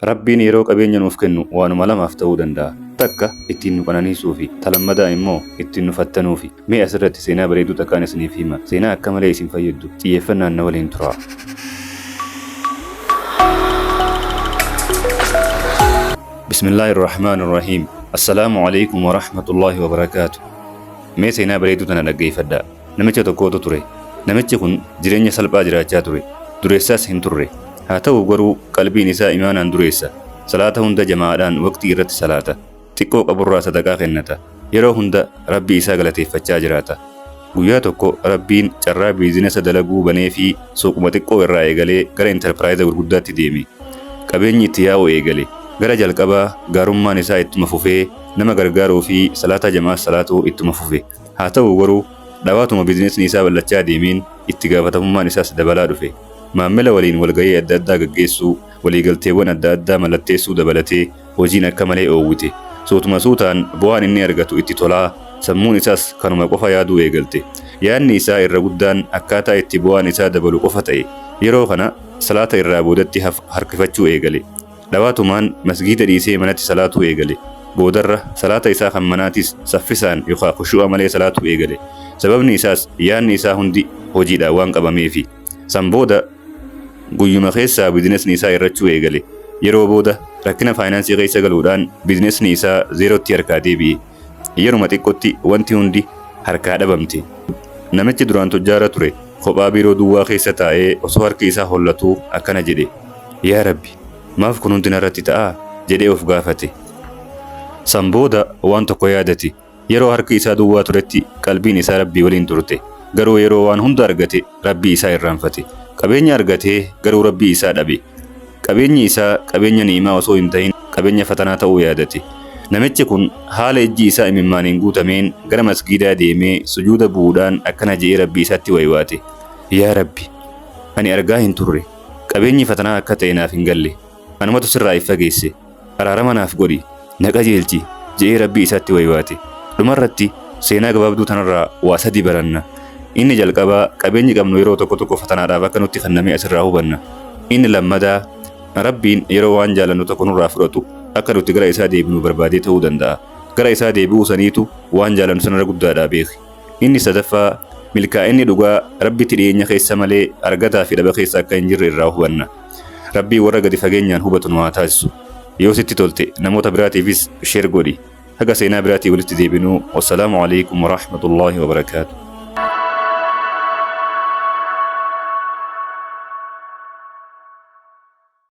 Rabbiin yeroo qabeenya nuuf kennu waanuma lamaaf ta'uu danda'a. Takka ittiin nu qananiisuu fi talammadaa immoo ittiin nu fattanuu fi mee asirratti seenaa bareedduu takkaan isiniif hima. Seenaa akka malee isin fayyaddu. Xiyyeeffannaan na waliin tura. Bismillahirrahmanirrahiim. Assalaamu alaykum wa rahmatullahi wa barakaatu. Mee seenaa bareedduu tana dhaggeeffadhaa. Namicha tokkootu ture. Namichi kun jireenya salphaa jiraachaa ture. Dureessaas hin turre. Haa ta'u garuu qalbiin isaa imaanaan dureessa. Salaata hunda jamaadhaan waqtii irratti salaata. Xiqqoo qaburraa sadaqaa kennata. Yeroo hunda Rabbii isaa galateeffachaa jiraata. Guyyaa tokko Rabbiin carraa biizinesa dalaguu banee fi suuquma xiqqoo irraa eegalee gara intarpiraayiza gurguddaatti deeme. Qabeenyi itti yaa'u eegale. Gara jalqabaa gaarummaan isaa ittuma fufee nama gargaaruu fi salaata jamaas salaatuu ittuma fufe. Haa ta'u garuu dhawaatuma biizinesni isaa bal'achaa deemeen itti gaafatamummaan isaas dabalaa dhufe. Maammila waliin walgahii adda addaa gaggeessuu, waliigalteewwan adda addaa mallatteessuu dabalatee hojiin akka malee oowwite. Suutuma suutaan bu'aan inni argatu itti tolaa, sammuun isaas kanuma qofa yaaduu eegalte. Yaadni isaa irra guddaan akkaataa itti bu'aan isaa dabalu qofa ta'e. Yeroo kana salaata irraa boodatti harkifachuu eegale. Dhawaatumaan masgiida dhiisee manatti salaatuu eegale. Boodarra salaata isaa kan manaatis saffisaan yookaan khushuu'a malee salaatuu eegale. Sababni isaas yaadni isaa hundi hojiidhaan waan qabameefi. San booda guyyuma keessaa biizinesni isaa irrachuu eegale. Yeroo booda rakkina faayinaansii keessa galuudhaan biizinesni isaa zeerootti harkaa deebi'e. Yeruma xiqqootti wanti hundi harkaa dhabamte. Namichi duraan tujjaara ture kophaa biiroo duwwaa keessa taa'ee osoo harki isaa hollatuu akkana jedhe. Yaa Rabbi, maaf kun hundi narratti ta'aa jedhee of gaafate. San booda waan tokko yaadate. Yeroo harki isaa duwwaa turetti qalbiin isaa Rabbii waliin turte. Garuu yeroo waan hunda argate Rabbii isaa irraanfate. Qabeenya argatee garuu Rabbii isaa dhabe. Qabeenyi isaa qabeenya ni'imaa osoo hin ta'in qabeenya fatanaa ta'uu yaadate. Namichi kun haala ijji isaa imimmaaniin guutameen gara masgiidaa deemee sujuuda bu'uudhaan akkana jedhee Rabbii isaatti waywaate. Yaa Rabbi, ani argaa hin turre. Qabeenyi fatanaa akka ta'e naaf hin galle. Anumatu sirraa if fageesse. Araarama naaf godhi. Na qajeelchi jedhee Rabbii isaatti waywaate. Dhumarratti seenaa gabaabduu tanarraa waa sadii baranna. Inni jalqabaa qabeenyi qabnu yeroo tokko tokko fatanaadhaaf akka nutti kenname asirraa hubanna. Inni lammadaa Rabbiin yeroo waan jaalannu tokko nurraa fudhatu akka nuti gara isaa deebinu barbaadee ta'uu danda'a. Gara isaa deebi'uu saniitu waan jaalannu sanarra guddaadhaa beeki. Inni sadaffaa milkaa'inni dhugaa Rabbitti dhiyeenya keessa malee argataa fi dhaba keessa akka hin jirre irraa hubanna. Rabbii warra gadi fageenyaan hubatu nu haa taasisu. Yoo sitti tolte namoota biraatiifis sheer godhi. Haga seenaa biraatii walitti deebinuu. Wassalaamu alaikum wa rahmatullahi wa barakaatu.